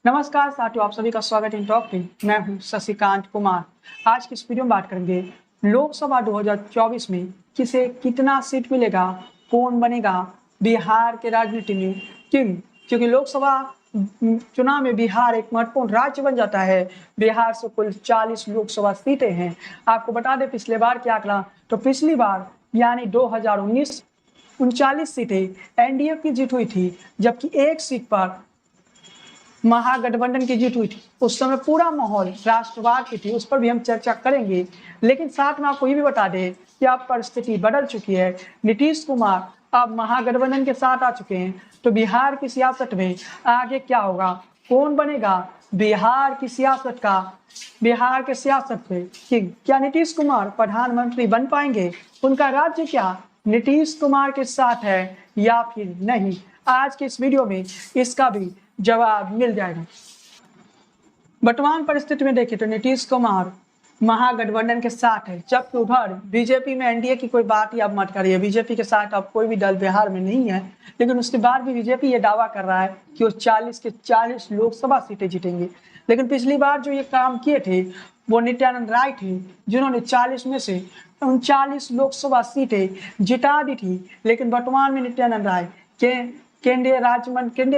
नमस्कार साथियों, आप सभी का स्वागत है टॉक में। मैं हूं शशिकांत कुमार। आज की इस वीडियो में बात करेंगे लोकसभा 2024 में किसे कितना सीट मिलेगा, कौन बनेगा बिहार के राजनीति में किंग। क्योंकि लोकसभा चुनाव में बिहार एक महत्वपूर्ण राज्य बन जाता है। बिहार से कुल 40 लोकसभा सीटें हैं। आपको बता दें पिछले बार क्या आंकड़ा, तो पिछली बार यानी 2019 39 सीटें एनडीए की जीत हुई थी, जबकि एक सीट पर महागठबंधन की जीत हुई थी। उस समय पूरा माहौल राष्ट्रवाद की थी, उस पर भी हम चर्चा करेंगे। लेकिन साथ में आपको ये भी बता दें कि अब परिस्थिति बदल चुकी है। नीतीश कुमार अब महागठबंधन के साथ आ चुके हैं। तो बिहार की सियासत में आगे क्या होगा, कौन बनेगा बिहार की सियासत का, बिहार के सियासत में कि क्या नीतीश कुमार प्रधानमंत्री बन पाएंगे, उनका राज्य क्या नीतीश कुमार के साथ है या फिर नहीं। आज के इस वीडियो में इसका भी जवाब मिल जाएगा। वर्तमान परिस्थिति में देखें तो नीतीश कुमार महागठबंधन के साथ है, जबकि उधर बीजेपी में एनडीए की कोई बात ही अब मत करिए। बीजेपी के साथ अब कोई भी दल बिहार में नहीं है। लेकिन उसके बाद भी बीजेपी ये दावा कर रहा है कि वो 40 के 40 लोकसभा सीटें जीतेंगे। लेकिन पिछली बार जो ये काम किए थे वो नित्यानंद राय थे, जिन्होंने 40 में से 39 लोकसभा सीटें जिता दी थी। लेकिन वर्तमान में नित्यानंद राय के केंद्रीय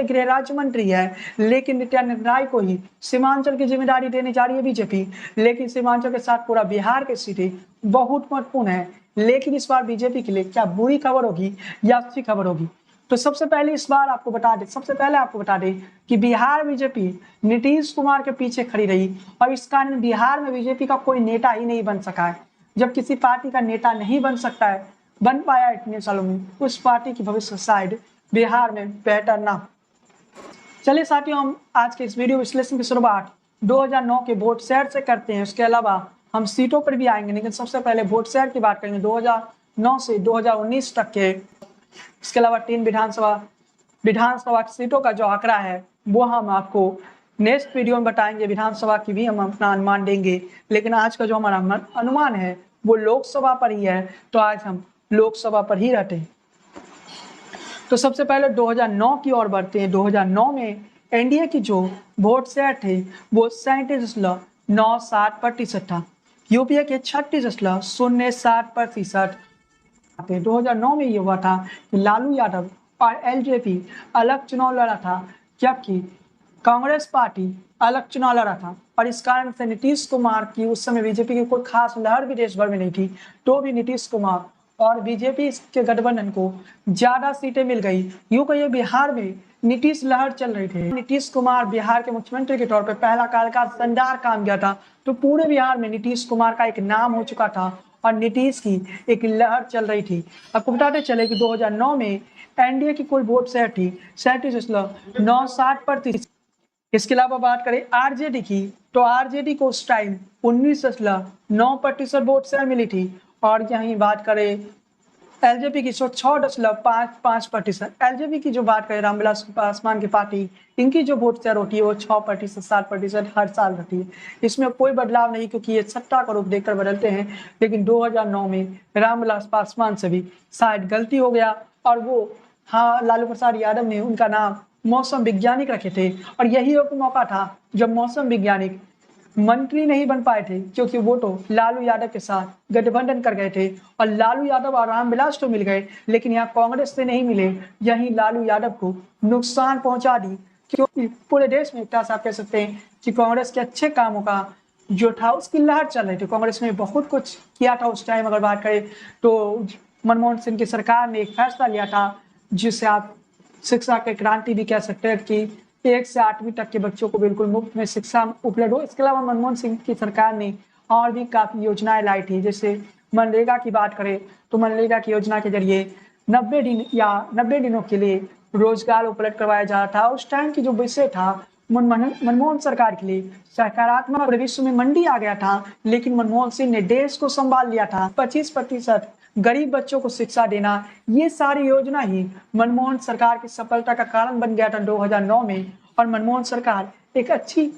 गृह राज्य मंत्री है, लेकिन नित्यानंद राय को ही सीमांचल की जिम्मेदारी देने जा रही है बीजेपी। लेकिन सीमांचल के साथ पूरा बिहार की सीटें बहुत महत्वपूर्ण है। लेकिन इस बार बीजेपी के लिए क्या बुरी खबर होगी या अच्छी खबर होगी, तो सबसे पहले आपको बता दें कि बिहार बीजेपी नीतीश कुमार के पीछे खड़ी रही और इस कारण बिहार में बीजेपी का कोई नेता ही नहीं बन सका है। जब किसी पार्टी का नेता नहीं बन पाया इतने सालों में, उस पार्टी की भविष्य शायद बिहार में बेहतर ना। चलिए साथियों, हम आज के इस वीडियो विश्लेषण की शुरुआत 2009 के वोट शेयर से करते हैं। उसके अलावा हम सीटों पर भी आएंगे, लेकिन सबसे पहले वोट शेयर की बात करेंगे 2009 से 2019 तक के। इसके अलावा 3 विधानसभा सीटों का जो आंकड़ा है वो हम आपको नेक्स्ट वीडियो में बताएंगे। विधानसभा की भी हम अपना अनुमान देंगे, लेकिन आज का जो हमारा अनुमान है वो लोकसभा पर ही है, तो आज हम लोकसभा पर ही रहते हैं। तो सबसे पहले 2009 की ओर बढ़ते हैं। 2009 में एनडीए की जो वोट शेयर थे वो 37.97% था। यूपीए के 36.07%। 2009 में ये हुआ था कि लालू यादव और एलजेपी अलग चुनाव लड़ा था, जबकि कांग्रेस पार्टी अलग चुनाव लड़ा था। और इस कारण से नीतीश कुमार की उस समय बीजेपी की कोई खास लहर भी देश भर में नहीं थी, तो भी नीतीश कुमार और बीजेपी के गठबंधन को ज्यादा सीटें मिल गई। यूं कहिए बिहार में नीतीश लहर चल रही थी। नीतीश कुमार बिहार के मुख्यमंत्री के तौर पर पहला कार्यकाल शानदार काम किया था, तो पूरे बिहार में नीतीश कुमार का एक नाम हो चुका था और नीतीश की एक लहर चल रही थी। आपको बताते चले कि 2009 में एनडीए की कुल वोट शेयर थी 37.97%। इसके अलावा बात करें आरजेडी की, तो आरजेडी को उस टाइम 19.9% वोट शेयर मिली थी। और यहीं बात करें एलजेपी की 6.55%। एलजेपी की जो बात करें रामविलास पासवान की पार्टी, इनकी जो वोट शेयर होती है वो 6% 7% हर साल रहती है। इसमें कोई बदलाव नहीं, क्योंकि ये सत्ता का रूप देखकर बदलते हैं। लेकिन 2009 में रामविलास पासवान से भी शायद गलती हो गया और वो लालू प्रसाद यादव ने उनका नाम मौसम वैज्ञानिक रखे थे। और यही एक मौका था जब मौसम वैज्ञानिक मंत्री नहीं बन पाए थे, क्योंकि वो तो लालू यादव के साथ गठबंधन कर गए थे। और लालू यादव और रामविलास तो मिल गए, लेकिन यहाँ कांग्रेस से नहीं मिले। यही लालू यादव को नुकसान पहुंचा दी, क्योंकि पूरे देश में एक तरह से आप कह सकते हैं कि कांग्रेस के अच्छे कामों का जो था उसकी लहर चल रही थी। कांग्रेस ने बहुत कुछ किया था उस टाइम। अगर बात करें तो मनमोहन सिंह की सरकार ने एक फैसला लिया था, जिससे आप शिक्षा के क्रांति भी कह सकते हैं कि 1 से 8वीं तक के बच्चों को बिल्कुल मुफ्त में शिक्षा उपलब्ध हो। इसके अलावा मनमोहन सिंह की सरकार ने और भी काफी योजनाएं लाई थी। जैसे मनरेगा की बात करें तो मनरेगा की योजना के जरिए 90 दिनों के लिए रोजगार उपलब्ध करवाया जा रहा था। उस टाइम की जो विषय था मनमोहन सरकार के लिए सकारात्मक, पूरे विश्व में मंदी आ गया था, लेकिन मनमोहन सिंह ने देश को संभाल लिया था। 25% गरीब बच्चों को शिक्षा देना, ये सारी योजना ही मनमोहन सरकार की सफलता का कारण बन गया था 2009 में। और मनमोहन सरकार एक अच्छी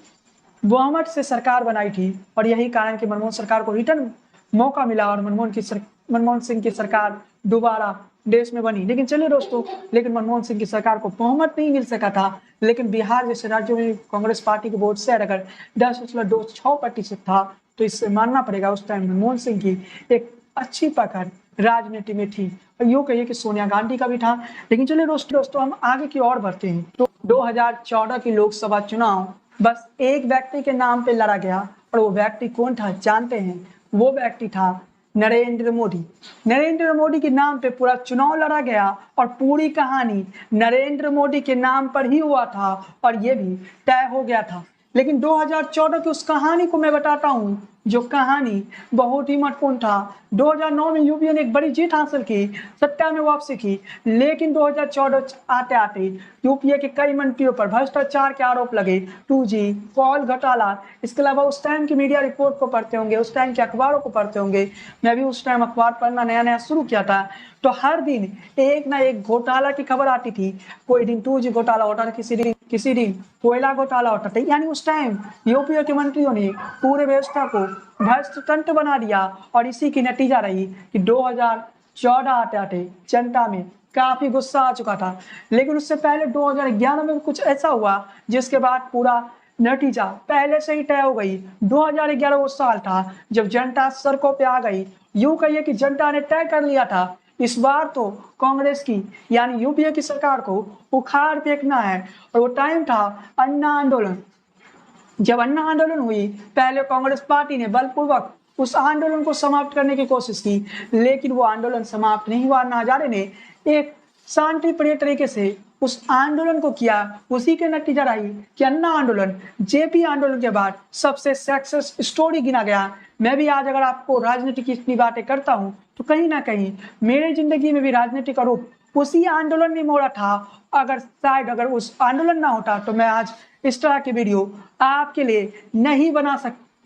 बहुमत से सरकार बनाई थी, और यही कारण कि मनमोहन सरकार को रिटर्न मौका मिला और मनमोहन सिंह की सरकार दोबारा देश में बनी। लेकिन चलिए दोस्तों, लेकिन मनमोहन सिंह की सरकार को बहुमत नहीं मिल सका था। लेकिन बिहार जैसे राज्यों में कांग्रेस पार्टी के वोट शेयर अगर 10.26% था, तो इससे मानना पड़ेगा उस टाइम मनमोहन सिंह की एक अच्छी पकड़ राजनीति में थी। और यूँ कहिए कि सोनिया गांधी का भी था। लेकिन चलिए दोस्तों हम आगे की ओर बढ़ते हैं। तो 2014 की लोकसभा चुनाव बस एक व्यक्ति के नाम पे लड़ा गया, और वो व्यक्ति कौन था जानते हैं? वो व्यक्ति था नरेंद्र मोदी। नरेंद्र मोदी के नाम पे पूरा चुनाव लड़ा गया, और पूरी कहानी नरेंद्र मोदी के नाम पर ही हुआ था, और ये भी तय हो गया था। लेकिन 2014 की उस कहानी को मैं बताता हूँ, जो कहानी बहुत ही महत्वपूर्ण था। 2009 में यूपीए ने एक बड़ी जीत हासिल की, सत्ता में वापसी की। लेकिन 2014 आते आते यूपीए के कई मंत्रियों पर भ्रष्टाचार के आरोप लगे, 2G, कॉल घोटाला। इसके अलावा उस टाइम की मीडिया रिपोर्ट को पढ़ते होंगे, उस टाइम के अखबारों को पढ़ते होंगे। मैं भी उस टाइम अखबार पढ़ना नया नया शुरू किया था, तो हर दिन एक ना एक घोटाला की खबर आती थी। कोई दिन 2G घोटाला होता था, किसी दिन कोयला घोटाला होता था। यानी उस टाइम यूपीए के मंत्रियों ने पूरे व्यवस्था को भ्रष्ट तंत्र बना दिया, और इसी की नतीजा रही कि 2014 आते आते जनता में काफी गुस्सा आ चुका था। लेकिन उससे पहले 2011 में कुछ ऐसा हुआ जिसके बाद पूरा नतीजा पहले से ही तय हो गई। 2011 वो साल था जब जनता सड़कों पे आ गई। यूं कहिए कि जनता ने तय कर लिया था, इस बार तो कांग्रेस की यानी यूपीए की सरकार को उखाड़ फेंकना है। और वो टाइम था अन्ना आंदोलन। जब अन्ना आंदोलन हुई, पहले कांग्रेस पार्टी ने बलपूर्वक उस आंदोलन को समाप्त करने की कोशिश की, लेकिन वो आंदोलन समाप्त नहीं हुआ। अन्ना हजारे ने एक शांतिप्रिय तरीके से उस आंदोलन को किया। उसी के नतीजा रही कि अन्ना आंदोलन जेपी आंदोलन के बाद सबसे सक्सेस स्टोरी गिना गया। मैं भी आज अगर आपको राजनीति की इतनी बातें करता हूँ, तो कहीं ना कहीं मेरे जिंदगी में भी राजनीति का रूप उसी आंदोलन ने मोड़ा था। अगर उस आंदोलन ना होता, तो मैं आज इस तरह की वीडियो आपके लिए नहीं बना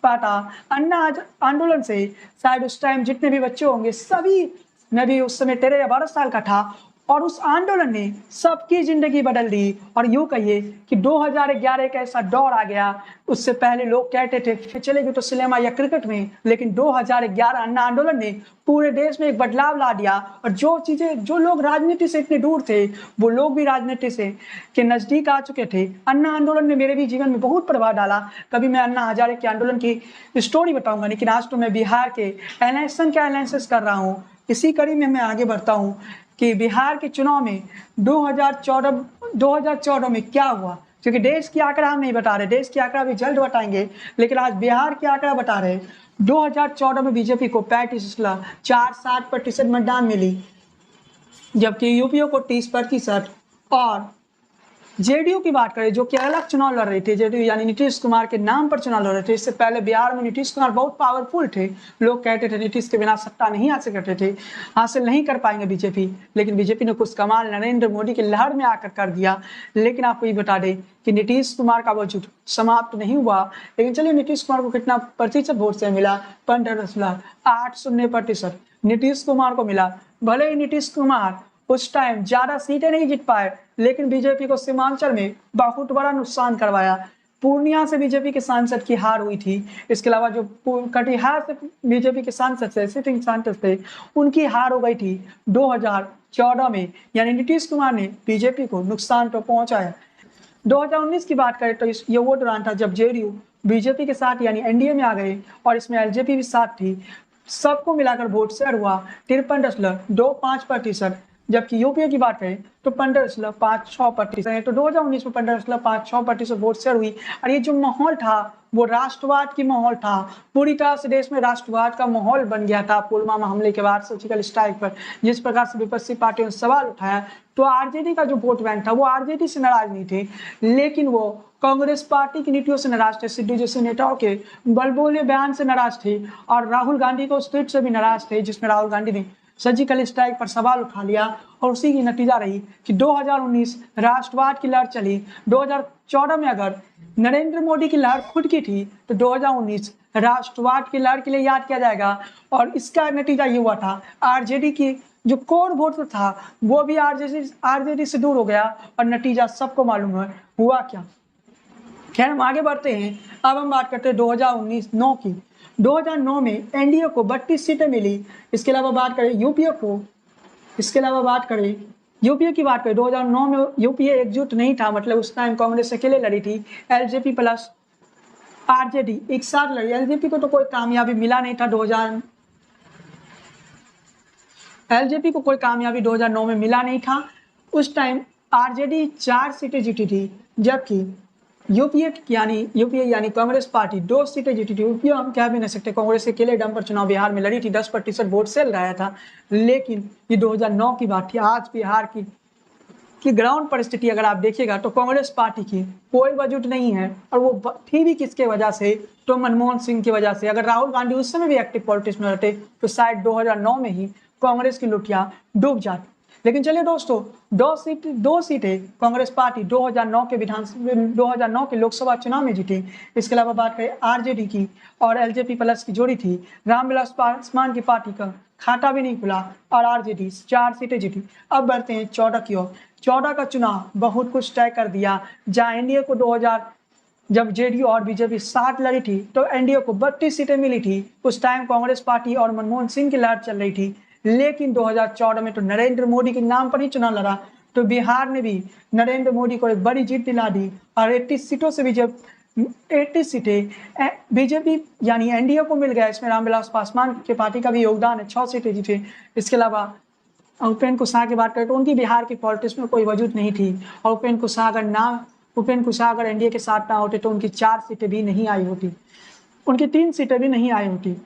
पाता। अन्ना आंदोलन से शायद उस टाइम जितने भी बच्चे होंगे सभी, मैं भी उस समय 13 या 12 साल का था, और उस आंदोलन ने सबकी जिंदगी बदल दी। और यूं कहिए कि 2011 एक ऐसा दौर आ गया। उससे पहले लोग कहते थे चलेगी तो सिनेमा या क्रिकेट में, लेकिन 2011 अन्ना आंदोलन ने पूरे देश में एक बदलाव ला दिया। और जो लोग राजनीति से इतने दूर थे, वो लोग भी राजनीति से के नजदीक आ चुके थे। अन्ना आंदोलन ने मेरे भी जीवन में बहुत प्रभाव डाला। कभी मैं अन्ना हजारे के आंदोलन की स्टोरी बताऊंगा, लेकिन आज तो मैं बिहार के इलेक्शन का एनालिसिस कर रहा हूँ। इसी कड़ी में मैं आगे बढ़ता हूँ कि बिहार के चुनाव में 2014 में क्या हुआ। क्योंकि देश की आंकड़ा हम नहीं बता रहे, देश की आंकड़ा भी जल्द बताएंगे, लेकिन आज बिहार की आंकड़ा बता रहे। 2014 में बीजेपी को 35.47% मतदान मिली, जबकि यूपीए को 30%। और जेडीयू की बात करें, जो कि अलग चुनाव लड़ रहे थे, जेडीयू यानी नीतीश कुमार के नाम पर चुनाव लड़ रहे थे। इससे पहले बिहार में नीतीश कुमार बहुत पावरफुल थे। लोग कहते थे नीतीश के बिना सत्ता नहीं हासिल नहीं कर पाएंगे बीजेपी। लेकिन बीजेपी ने कुछ कमाल नरेंद्र मोदी की लहर में आकर कर दिया। लेकिन आपको ये बता दें कि नीतीश कुमार का वजूद समाप्त नहीं हुआ। लेकिन चलिए, नीतीश कुमार को कितना प्रतिशत वोट से मिला? 15.80% नीतीश कुमार को मिला। भले ही नीतीश कुमार उस टाइम ज्यादा सीटें नहीं जीत पाए, लेकिन बीजेपी को सीमांचल में बहुत बड़ा नुकसान करवाया। पूर्णिया से बीजेपी के सांसद की हार हुई थी। इसके अलावा जो कटिहार से बीजेपी के सिटिंग सांसद थे, उनकी हार हो गई थी 2014 में। यानी नीतीश कुमार ने बीजेपी को नुकसान तो पहुंचाया। 2019 की बात करें तो ये वो दौरान था जब जेडीयू बीजेपी के साथ यानी एनडीए में आ गए, और इसमें एलजेपी भी साथ थी। सबको मिलाकर वोट शेयर हुआ 53.25%। जबकि यूपीए की बात करें तो 15.56%। तो 2019 में 15.56% वोट शेयर हुई। और ये जो माहौल था वो राष्ट्रवाद की माहौल था। पूरी तरह से देश में राष्ट्रवाद का माहौल बन गया था। पुलवामा हमले के बाद सर्जिकल स्ट्राइक पर जिस प्रकार से विपक्षी पार्टियों ने सवाल उठाया, तो आरजेडी का जो वोट बैंक था वो आरजेडी से नाराज नहीं थे, लेकिन वो कांग्रेस पार्टी की नीतियों से नाराज थे। सिद्धू जैसे नेताओं के बलबोले बयान से नाराज थे, और राहुल गांधी को ट्वीट से भी नाराज थे, जिसमें राहुल गांधी ने सर्जिकल स्ट्राइक पर सवाल उठा लिया। और उसी की नतीजा रही कि 2019 राष्ट्रवाद की लहर चली। 2014 में अगर नरेंद्र मोदी की लहर खुद की थी, तो 2019 राष्ट्रवाद की लहर के लिए याद किया जाएगा। और इसका नतीजा ये हुआ था, आरजेडी की जो कोर वोट था वो भी आरजेडी से दूर हो गया। और नतीजा सबको मालूम है हुआ क्या। खैर, हम आगे बढ़ते हैं। अब हम बात करते हैं 2019 की। 2009 में एनडीए को 32 सीटें मिली। इसके अलावा बात करें यूपीए को इसके अलावा बात करें यूपीए की, बात करें 2009 में यूपीए एकजुट नहीं था, मतलब उस टाइम कांग्रेस अकेले लड़ी थी, एलजेपी प्लस आरजेडी एक साथ लड़ी। एलजेपी को तो कोई कामयाबी मिला नहीं था, एलजेपी को कोई कामयाबी 2009 में मिला नहीं था। उस टाइम आरजेडी 4 सीटें जीती थी, जबकि यूपीए यानी कांग्रेस पार्टी 2 सीटें जीती थी। यूपीए हम कह भी नहीं सकते, कांग्रेस के अकेले दम पर चुनाव बिहार में लड़ी थी, 10% वोट सेल रहा था। लेकिन ये 2009 की बात थी। आज बिहार की ग्राउंड परिस्थिति अगर आप देखिएगा तो कांग्रेस पार्टी की कोई वजूद नहीं है, और वो थी भी किसके वजह से, तो मनमोहन सिंह की वजह से। अगर राहुल गांधी उस समय भी एक्टिव पॉलिटिक्स में रहते तो शायद 2009 में ही कांग्रेस की लुटिया डूब जाती। लेकिन चलिए दोस्तों, दो सीटें कांग्रेस पार्टी 2009 के लोकसभा चुनाव में जीती। इसके अलावा बात करें आरजेडी की और एलजेपी प्लस की जोड़ी थी, रामविलास पासवान की पार्टी का खाता भी नहीं खुला और आरजेडी 4 सीटें जीती। अब बढ़ते हैं 14 की ओर। 14 का चुनाव बहुत कुछ तय कर दिया, जहां एनडीए को 2000 जब जेडीयू और बीजेपी साथ लड़ी थी तो एनडीए को 32 सीटें मिली थी। उस टाइम कांग्रेस पार्टी और मनमोहन सिंह की लहर चल रही थी। लेकिन 2014 में तो नरेंद्र मोदी के नाम पर ही चुनाव लड़ा, तो बिहार ने भी नरेंद्र मोदी को एक बड़ी जीत दिला दी और 80 सीटों से भी जब 80 सीटें बीजेपी यानी एनडीए को मिल गया। इसमें रामविलास पासवान के पार्टी का भी योगदान है, 6 सीटें जीते। इसके अलावा उपेंद्र कुशवाहा की बात करें तो उनकी बिहार की पॉलिटिक्स में कोई वजूद नहीं थी, और उपेंद्र कुशवाहा अगर एनडीए के साथ ना होते तो उनकी 4 सीटें भी नहीं आई होती, उनकी 3 सीटें भी नहीं आई होती।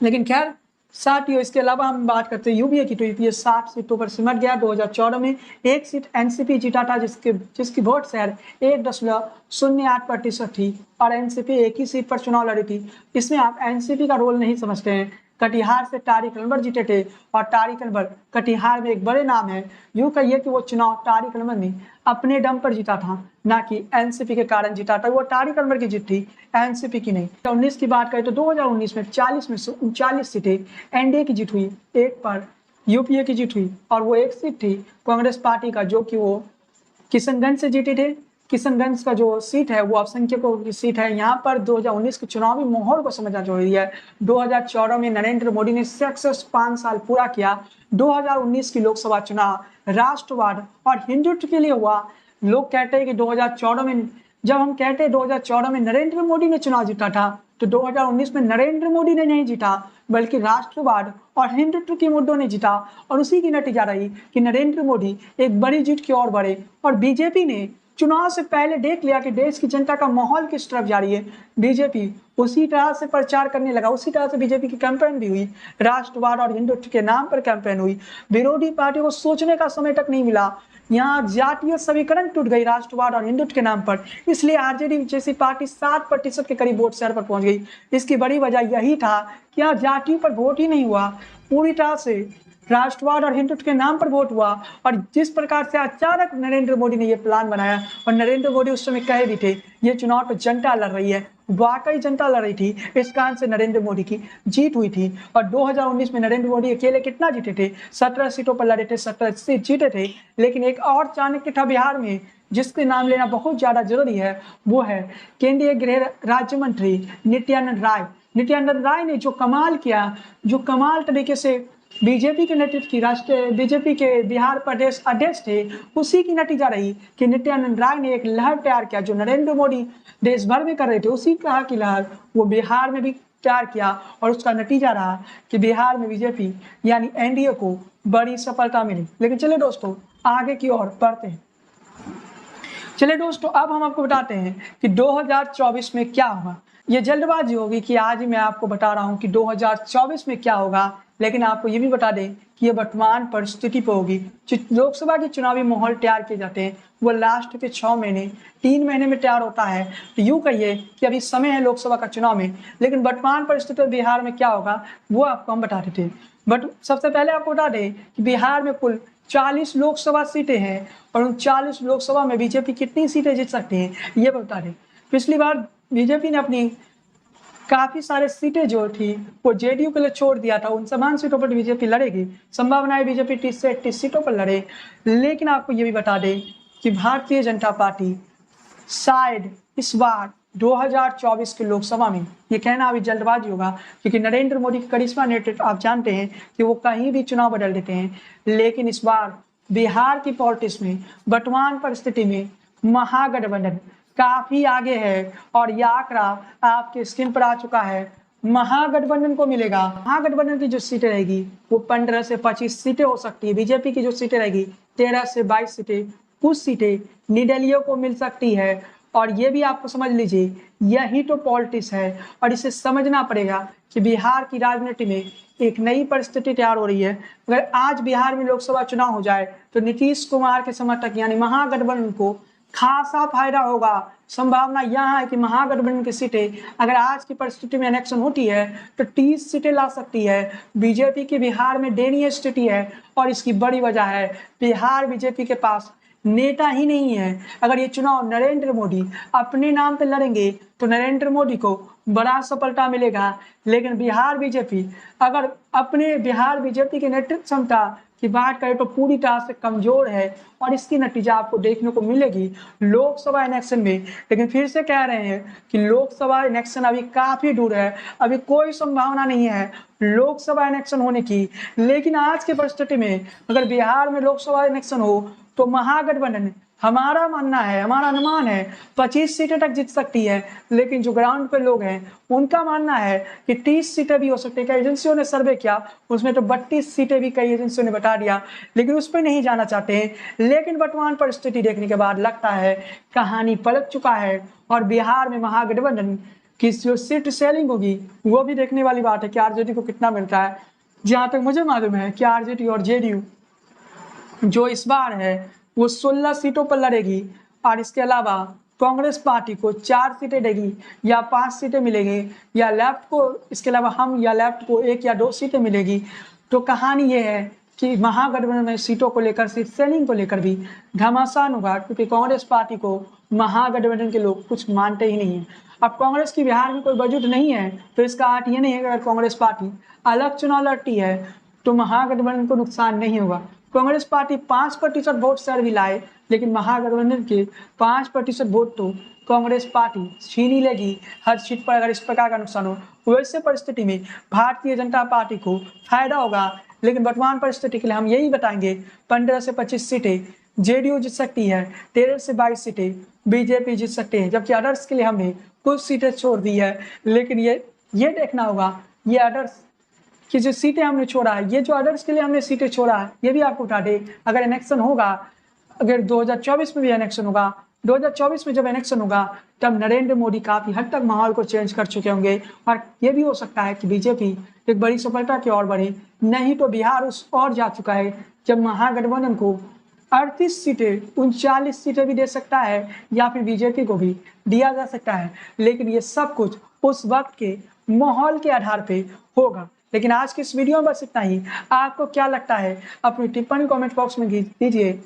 लेकिन खैर साथियों, इसके अलावा हम बात करते हैं यूपीए की, तो यूपीए 60 सीटों पर सिमट गया। 2014 में एक सीट एनसीपी जीता था, जिसकी वोट शेयर 1.08% थी, और एनसीपी एक ही सीट पर चुनाव लड़ी थी। इसमें आप एनसीपी का रोल नहीं समझते हैं। कटिहार से तारिक अनवर जीते थे, और तारिक अनवर कटिहार में एक बड़े नाम है। यूं कहिए कि वो चुनाव तारिक अनवर ने अपने दम पर जीता था, ना कि एनसीपी के कारण जीता था। वो तारिक अनवर की जीत थी, एनसीपी की नहीं। 2019 की बात करें तो 2019 में 40 में से 39 सीटें एनडीए की जीत हुई, एक पर यूपीए की जीत हुई, और वो एक सीट थी कांग्रेस पार्टी का, जो कि वो किशनगंज से जीते थे। किशनगंज का जो सीट है वो अल्पसंख्यकों की सीट है। यहाँ पर 2019 के चुनावी माहौल को समझना जरूरी है। 2014 में नरेंद्र मोदी ने सक्सेस 5 साल पूरा किया। 2019 की लोकसभा चुनाव राष्ट्रवाद और हिंदुत्व के लिए हुआ। लोग कहते हैं कि 2014 में, जब हम कहते हैं 2014 में नरेंद्र मोदी ने चुनाव जीता था, तो 2019 में नरेंद्र मोदी ने नहीं जीता, बल्कि राष्ट्रवाद और हिंदुत्व के मुद्दों ने जीता। और उसी की नतीजा रही कि नरेंद्र मोदी एक बड़ी जीत की ओर बढ़े। और बीजेपी ने चुनाव से पहले देख लिया कि देश की जनता का माहौल किस तरफ जा रही है। बीजेपी उसी तरह से प्रचार करने लगा, उसी तरह से बीजेपी की कैंपेन भी हुई। राष्ट्रवाद और हिंदुत्व के नाम पर कैंपेन हुई। विरोधी पार्टियों को सोचने का समय तक नहीं मिला। यहाँ जातीय समीकरण टूट गई राष्ट्रवाद और हिंदुत्व के नाम पर। इसलिए आरजेडी जैसी पार्टी 7% के करीब वोट शेयर पर पहुंच गई। इसकी बड़ी वजह यही था कि यहाँ जातियों पर वोट ही नहीं हुआ, पूरी तरह से राष्ट्रवाद और हिंदुत्व के नाम पर वोट हुआ। और जिस प्रकार से अचानक नरेंद्र मोदी ने यह प्लान बनाया, और नरेंद्र मोदी उस समय कहे भी थे ये चुनाव तो जनता लड़ रही है, वाकई जनता लड़ रही थी। इस कारण से नरेंद्र मोदी की जीत हुई थी। और 2019 में नरेंद्र मोदी अकेले कितना जीते थे? 17 सीटों पर लड़े थे, 17 सीट जीते थे। लेकिन एक और चाणक्य था बिहार में, जिसके नाम लेना बहुत ज्यादा जरूरी है। वो है केंद्रीय गृह राज्य मंत्री नित्यानंद राय। नित्यानंद राय ने जो कमाल किया, जो कमाल तरीके से बीजेपी के नेतृत्व की बीजेपी के बिहार प्रदेश अध्यक्ष थे, उसी की नतीजा रही कि नित्यानंद राय ने एक लहर तैयार किया। जो नरेंद्र मोदी देश भर में कर रहे थे, उसी तरह की लहर वो बिहार में भी तैयार किया। और उसका नतीजा रहा कि बिहार में बीजेपी यानी एनडीए को बड़ी सफलता मिली। लेकिन चलिए दोस्तों, आगे की ओर बढ़ते हैं। चलिए दोस्तों, अब हम आपको बताते हैं कि 2024 में क्या होगा। ये जल्दबाजी होगी कि आज ही मैं आपको बता रहा हूं कि 2024 में क्या होगा, लेकिन आपको ये भी बता दें कि ये वर्तमान परिस्थिति पर होगी। लोकसभा के चुनावी माहौल तैयार किए जाते हैं, वो लास्ट के 6 महीने 3 महीने में तैयार होता है। तो यूं कहिए कि अभी समय है लोकसभा का चुनाव में, लेकिन वर्तमान परिस्थिति बिहार में क्या होगा वो आपको हम बता देते हैं। बट सबसे पहले आपको बता दें कि बिहार में कुल 40 लोकसभा सीटें हैं, और उन 40 लोकसभा में बीजेपी कितनी सीटें जीत सकती है ये बता दें। पिछली बार बीजेपी ने अपनी काफी सारे सीटें जो थी वो जेडीयू के लिए छोड़ दिया था। उन समान सीटों पर बीजेपी लड़ेगी, संभावना है बीजेपी 30 से 38 सीटों पर लड़े। लेकिन आपको ये भी बता दें कि भारतीय जनता पार्टी शायद इस बार 2024 के लोकसभा में। ये कहना अभी जल्दबाजी होगा, क्योंकि नरेंद्र मोदी की करिश्मा नेतृत्व आप जानते हैं कि वो कहीं भी चुनाव बदल देते हैं। लेकिन इस बार बिहार की पॉलिटिक्स में वर्तमान परिस्थिति में महागठबंधन काफी आगे है और यह आंकड़ा आपके स्क्रीन पर आ चुका है। महागठबंधन को मिलेगा, महागठबंधन की जो सीटें रहेगी वो 15 से 25 सीटें हो सकती है। बीजेपी की जो सीटें रहेगी 13 से 22 सीटें, कुछ सीटें निर्दलीयों को मिल सकती है। और ये भी आपको समझ लीजिए, यही तो पॉलिटिक्स है और इसे समझना पड़ेगा कि बिहार की राजनीति में एक नई परिस्थिति तैयार हो रही है। अगर आज बिहार में लोकसभा चुनाव हो जाए तो नीतीश कुमार के समर्थक यानी महागठबंधन को खासा फायदा होगा। संभावना यह है कि महागठबंधन की सीटें अगर आज की परिस्थिति में इलेक्शन होती है तो 30 सीटें ला सकती है। बीजेपी की बिहार में दयनीय स्थिति है और इसकी बड़ी वजह है बिहार बीजेपी के पास नेता ही नहीं है। अगर ये चुनाव नरेंद्र मोदी अपने नाम पे लड़ेंगे तो नरेंद्र मोदी को बड़ा सफलता मिलेगा। लेकिन बिहार बीजेपी अगर अपने बिहार बीजेपी की नेतृत्व क्षमता की बात करें तो पूरी तरह से कमजोर है और इसकी नतीजा आपको देखने को मिलेगी लोकसभा इलेक्शन में। लेकिन फिर से कह रहे हैं कि लोकसभा इलेक्शन अभी काफी दूर है, अभी कोई संभावना नहीं है लोकसभा इलेक्शन होने की। लेकिन आज की परिस्थिति में अगर बिहार में लोकसभा इलेक्शन हो तो महागठबंधन, हमारा मानना है, हमारा अनुमान है 25 सीटें तक जीत सकती है। लेकिन जो ग्राउंड पे लोग हैं उनका मानना है कि 30 सीटें भी हो सकती है। कई एजेंसियों ने सर्वे किया, उसमें तो 32 सीटें भी कई एजेंसियों ने बता दिया, लेकिन उस पर नहीं जाना चाहते हैं। लेकिन वर्तमान परिस्थिति देखने के बाद लगता है कहानी पलट चुका है और बिहार में महागठबंधन की जो सीट सेलिंग होगी वो भी देखने वाली बात है कि आरजेडी को कितना मिलता है। जहाँ तक मुझे मालूम है कि आरजेडी और जेडीयू जो इस बार है वो 16 सीटों पर लड़ेगी और इसके अलावा कांग्रेस पार्टी को 4 सीटें देगी या 5 सीटें मिलेगी, या लेफ्ट को, इसके अलावा हम या लेफ्ट को 1 या 2 सीटें मिलेगी। तो कहानी ये है कि महागठबंधन में सीटों को लेकर, सीट सेलिंग को लेकर भी घमासान होगा, क्योंकि कांग्रेस पार्टी को महागठबंधन के लोग कुछ मानते ही नहीं है। अब कांग्रेस की बिहार में कोई वजूद नहीं है तो इसका अर्थ ये नहीं है कि अगर कांग्रेस पार्टी अलग चुनाव लड़ती है तो महागठबंधन को नुकसान नहीं होगा। कांग्रेस पार्टी 5% वोट शेयर भी लाए, लेकिन महागठबंधन के 5% वोट तो कांग्रेस पार्टी छीन ही लेगी हर सीट पर अगर इस प्रकार का नुकसान हो। वैसे परिस्थिति में भारतीय जनता पार्टी को फायदा होगा। लेकिन वर्तमान परिस्थिति के लिए हम यही बताएंगे 15 से 25 सीटें जेडीयू जीत सकती है, 13 से 22 सीटें बीजेपी जीत सकते हैं, जबकि अदर्स के लिए हमने कुछ सीटें छोड़ दी है। लेकिन ये देखना होगा ये अदर्स कि जो सीटें हमने छोड़ा है, ये जो अदर्स के लिए हमने सीटें छोड़ा है, ये भी आपको बता दें अगर इलेक्शन होगा, अगर 2024 में भी इलेक्शन होगा, 2024 में जब इलेक्शन होगा तब नरेंद्र मोदी काफी हद तक माहौल को चेंज कर चुके होंगे और ये भी हो सकता है कि बीजेपी एक बड़ी सफलता की ओर बढ़े। नहीं तो बिहार उस ओर जा चुका है जब महागठबंधन को 38 सीटें, 39 सीटें भी दे सकता है या फिर बीजेपी को भी दिया जा सकता है। लेकिन ये सब कुछ उस वक्त के माहौल के आधार पे होगा। लेकिन आज की इस वीडियो में बस इतना ही। आपको क्या लगता है अपनी टिप्पणी कमेंट बॉक्स में दीजिए।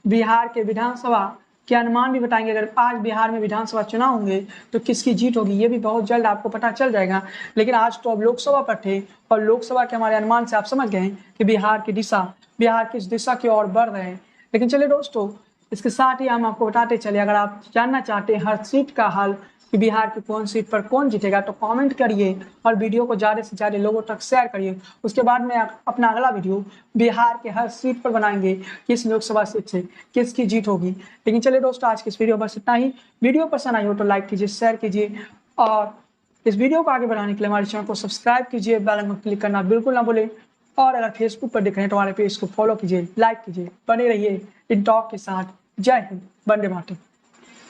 बिहार के विधानसभा के अनुमान भी बताएंगे, अगर आज बिहार में विधानसभा चुनाव होंगे तो किसकी जीत होगी, ये भी बहुत जल्द आपको पता चल जाएगा। लेकिन आज तो अब लोकसभा पर थे और लोकसभा के हमारे अनुमान से आप समझ गए कि बिहार किस दिशा की ओर बढ़ रहे हैं। लेकिन चलिए दोस्तों, इसके साथ ही हम आपको बताते चले, अगर आप जानना चाहते हैं हर सीट का हाल कि बिहार की कौन सीट पर कौन जीतेगा तो कमेंट करिए और वीडियो को ज़्यादा से ज़्यादा लोगों तक शेयर करिए। उसके बाद में अपना अगला वीडियो बिहार के हर सीट पर बनाएंगे, किस लोकसभा सीट से किसकी जीत होगी। लेकिन चलिए दोस्तों, आज की इस वीडियो बस इतना ही। वीडियो पसंद आई हो तो लाइक कीजिए, शेयर कीजिए और इस वीडियो को आगे बढ़ाने के लिए हमारे चैनल को सब्सक्राइब कीजिए, बेल आइकन क्लिक करना बिल्कुल ना भूलें। और अगर फेसबुक पर देख रहे हैं तो हमारे पेज को फॉलो कीजिए, लाइक कीजिए, बने रहिए इन टॉक के साथ। जय हिंद, वंदे मातरम।